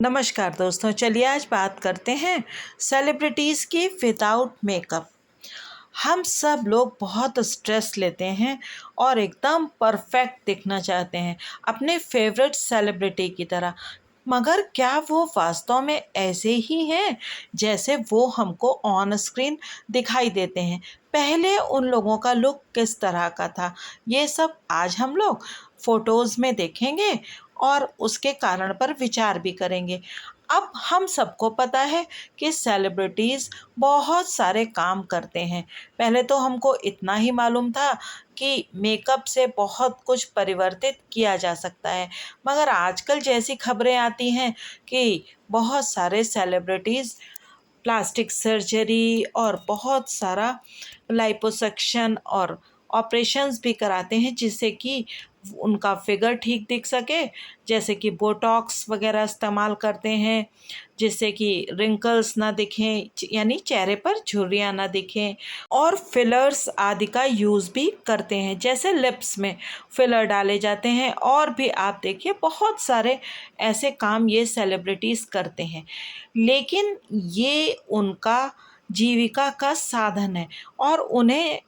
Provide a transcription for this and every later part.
नमस्कार दोस्तों, चलिए आज बात करते हैं सेलिब्रिटीज़ की विदाउट मेकअप। हम सब लोग बहुत स्ट्रेस लेते हैं और एकदम परफेक्ट दिखना चाहते हैं अपने फेवरेट सेलिब्रिटी की तरह। मगर क्या वो वास्तव में ऐसे ही हैं जैसे वो हमको ऑन स्क्रीन दिखाई देते हैं? पहले उन लोगों का लुक किस तरह का था, ये सब आज हम लोग फोटोज़ में देखेंगे और उसके कारण पर विचार भी करेंगे। अब हम सबको पता है कि सेलिब्रिटीज़ बहुत सारे काम करते हैं। पहले तो हमको इतना ही मालूम था कि मेकअप से बहुत कुछ परिवर्तित किया जा सकता है, मगर आजकल जैसी खबरें आती हैं कि बहुत सारे सेलिब्रिटीज़ प्लास्टिक सर्जरी और बहुत सारा लाइपोसक्शन और ऑपरेशंस भी कराते हैं जिससे कि उनका फिगर ठीक दिख सके। जैसे कि बोटॉक्स वगैरह इस्तेमाल करते हैं जिससे कि रिंकल्स ना दिखें, यानी चेहरे पर झुर्रियाँ ना दिखें, और फिलर्स आदि का यूज़ भी करते हैं। जैसे लिप्स में फिलर डाले जाते हैं, और भी आप देखिए बहुत सारे ऐसे काम ये सेलिब्रिटीज़ करते हैं। लेकिन ये उनका जीविका का साधन है और उन्हें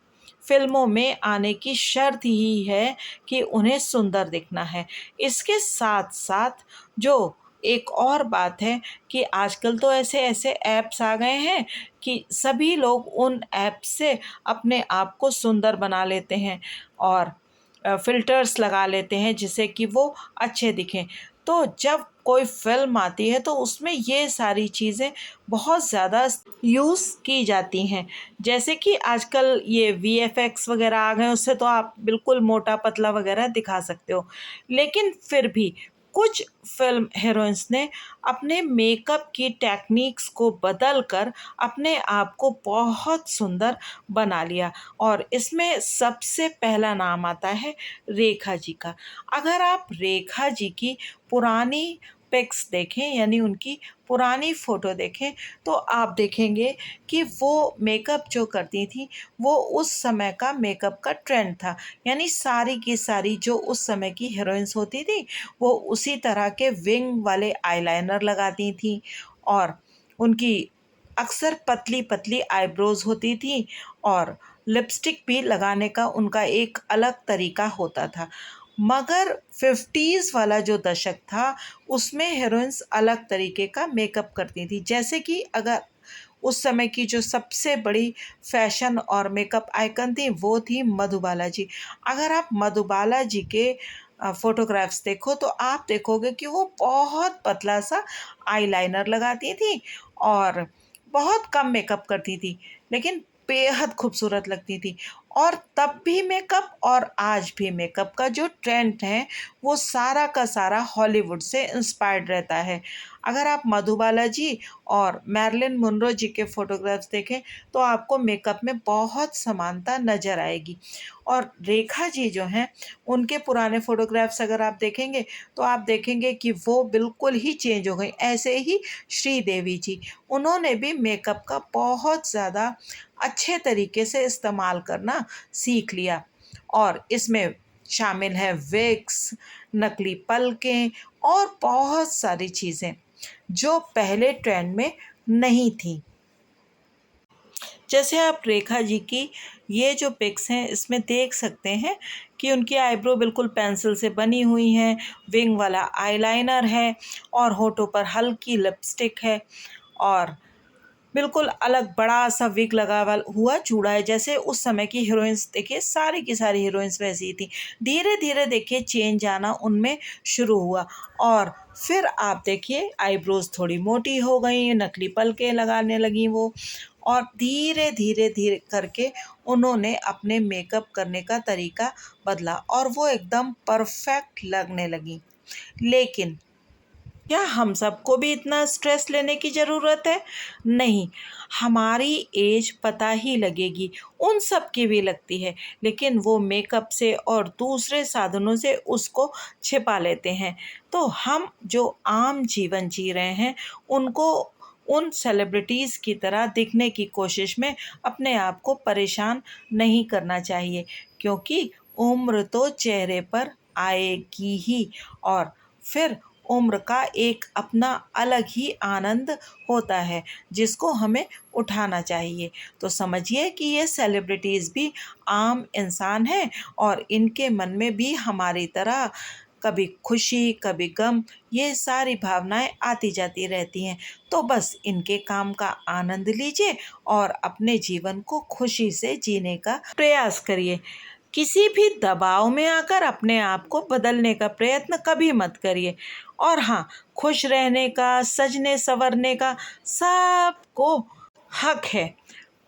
फ़िल्मों में आने की शर्त ही है कि उन्हें सुंदर दिखना है। इसके साथ-साथ जो एक और बात है कि आजकल तो ऐसे-ऐसे ऐप्स आ गए हैं कि सभी लोग उन ऐप से अपने आप को सुंदर बना लेते हैं और फ़िल्टर्स लगा लेते हैं जिससे कि वो अच्छे दिखें। तो जब कोई फ़िल्म आती है तो उसमें ये सारी चीज़ें बहुत ज़्यादा यूज़ की जाती हैं। जैसे कि आजकल ये वीएफएक्स वग़ैरह आ गए हैं, उससे तो आप बिल्कुल मोटा-पतला वग़ैरह दिखा सकते हो। लेकिन फिर भी कुछ फ़िल्म हीरोइन्स ने अपने मेकअप की टेक्नीक्स को बदल कर अपने आप को बहुत सुंदर बना लिया, और इसमें सबसे पहला नाम आता है रेखा जी का। अगर आप रेखा जी की पुरानी पिक्स देखें, यानी उनकी पुरानी फ़ोटो देखें, तो आप देखेंगे कि वो मेकअप जो करती थीं, वो उस समय का मेकअप का ट्रेंड था। यानी सारी की सारी जो उस समय की हीरोइन्स होती थीं, वो उसी तरह के विंग वाले आईलाइनर लगाती थीं, और उनकी अक्सर पतली-पतली आईब्रोज़ होती थीं, और लिपस्टिक भी लगाने का उनका एक अलग तरीका होता था। मगर 50s वाला जो दशक था, उसमें हीरोइन्स अलग तरीके का मेकअप करती थीं। जैसे कि अगर उस समय की जो सबसे बड़ी फ़ैशन और मेकअप आइकन थी, वो थी मधुबाला जी। अगर आप मधुबाला जी के फ़ोटोग्राफ्स देखो तो आप देखोगे कि वो बहुत पतला-सा आईलाइनर लगाती थीं और बहुत कम मेकअप करती थीं, लेकिन बेहद खूबसूरत लगती थीं। और तब भी मेकअप और आज भी मेकअप का जो ट्रेंड है, वो सारा का सारा हॉलीवुड से इंस्पायर्ड रहता है। अगर आप मधुबाला जी और मैरिलिन मोनरो जी के फ़ोटोग्राफ्स देखें, तो आपको मेकअप में बहुत समानता नज़र आएगी। और रेखा जी जो हैं, उनके पुराने फ़ोटोग्राफ्स अगर आप देखेंगे, तो आप देखेंगे कि वो बिल्कुल ही चेंज हो गईं। ऐसे ही श्रीदेवी जी, उन्होंने भी मेकअप का बहुत ज़्यादा अच्छे तरीके से इस्तेमाल करना सीख लिया, और इसमें शामिल है विग्स, नकली पलकें और बहुत सारी चीज़ें जो पहले ट्रेंड में नहीं थी। जैसे आप रेखा जी की ये जो पिक्स हैं, इसमें देख सकते हैं कि उनकी आईब्रो बिल्कुल पेंसिल से बनी हुई हैं, विंग वाला आईलाइनर है और होठों पर हल्की लिपस्टिक है, और बिल्कुल अलग बड़ा-सा विग लगा हुआ चूड़ा है। जैसे उस समय की हीरोइन्स देखिए, सारी की सारी हीरोइन्स वैसी ही थीं। धीरे-धीरे देखिए चेंज आना उनमें शुरू हुआ, और फिर आप देखिए आईब्रोज़ थोड़ी मोटी हो गईं, नकली पलकें लगाने लगीं वो, और धीरे-धीरे करके उन्होंने अपने मेकअप करने का तरीका बदला और वो एकदम परफ़ेक्ट लगने लगीं। लेकिन क्या हम सबको भी इतना स्ट्रेस लेने की ज़रूरत है? नहीं, हमारी एज पता ही लगेगी, उन सब की भी लगती है, लेकिन वो मेकअप से और दूसरे साधनों से उसको छिपा लेते हैं। तो हम जो आम जीवन जी रहे हैं, उनको उन सेलिब्रिटीज़ की तरह दिखने की कोशिश में अपने आप को परेशान नहीं करना चाहिए, क्योंकि उम्र तो चेहरे पर आएगी ही, और फिर उम्र का एक अपना अलग ही आनंद होता है जिसको हमें उठाना चाहिए। तो समझिए कि ये सेलिब्रिटीज़ भी आम इंसान हैं और इनके मन में भी हमारी तरह कभी खुशी, कभी गम, ये सारी भावनाएं आती जाती रहती हैं। तो बस इनके काम का आनंद लीजिए और अपने जीवन को खुशी से जीने का प्रयास करिए। किसी भी दबाव में आकर अपने आप को बदलने का प्रयत्न कभी मत करिए। और हाँ, खुश रहने का, सजने संवरने का सबको हक है।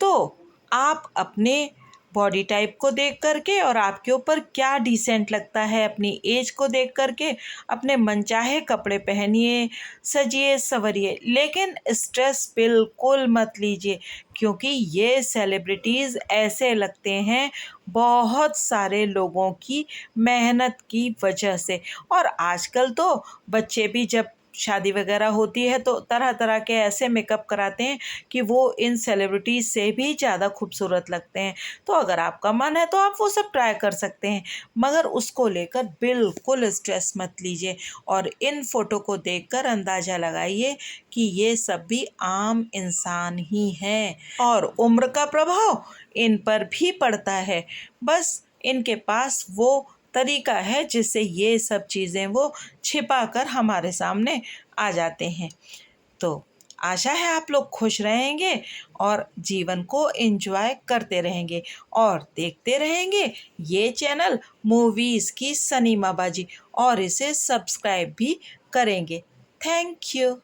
तो आप अपने बॉडी टाइप को देख करके और आपके ऊपर क्या डिसेंट लगता है, अपनी एज को देख करके अपने मनचाहे कपड़े पहनिए, सजिए संवरिए, लेकिन स्ट्रेस बिल्कुल मत लीजिए, क्योंकि ये सेलिब्रिटीज़ ऐसे लगते हैं बहुत सारे लोगों की मेहनत की वजह से। और आजकल तो बच्चे भी जब शादी वगैरह होती है तो तरह तरह के ऐसे मेकअप कराते हैं कि वो इन सेलिब्रिटीज़ से भी ज़्यादा खूबसूरत लगते हैं। तो अगर आपका मन है तो आप वो सब ट्राई कर सकते हैं, मगर उसको लेकर बिल्कुल स्ट्रेस मत लीजिए और इन फ़ोटो को देखकर अंदाज़ा लगाइए कि ये सब भी आम इंसान ही हैं और उम्र का प्रभाव इन पर भी पड़ता है। बस इनके पास वो तरीका है जिससे ये सब चीज़ें वो छिपा कर हमारे सामने आ जाते हैं। तो आशा है आप लोग खुश रहेंगे और जीवन को एंजॉय करते रहेंगे और देखते रहेंगे ये चैनल मूवीज़ की सनीमाबाजी और इसे सब्सक्राइब भी करेंगे। Thank you.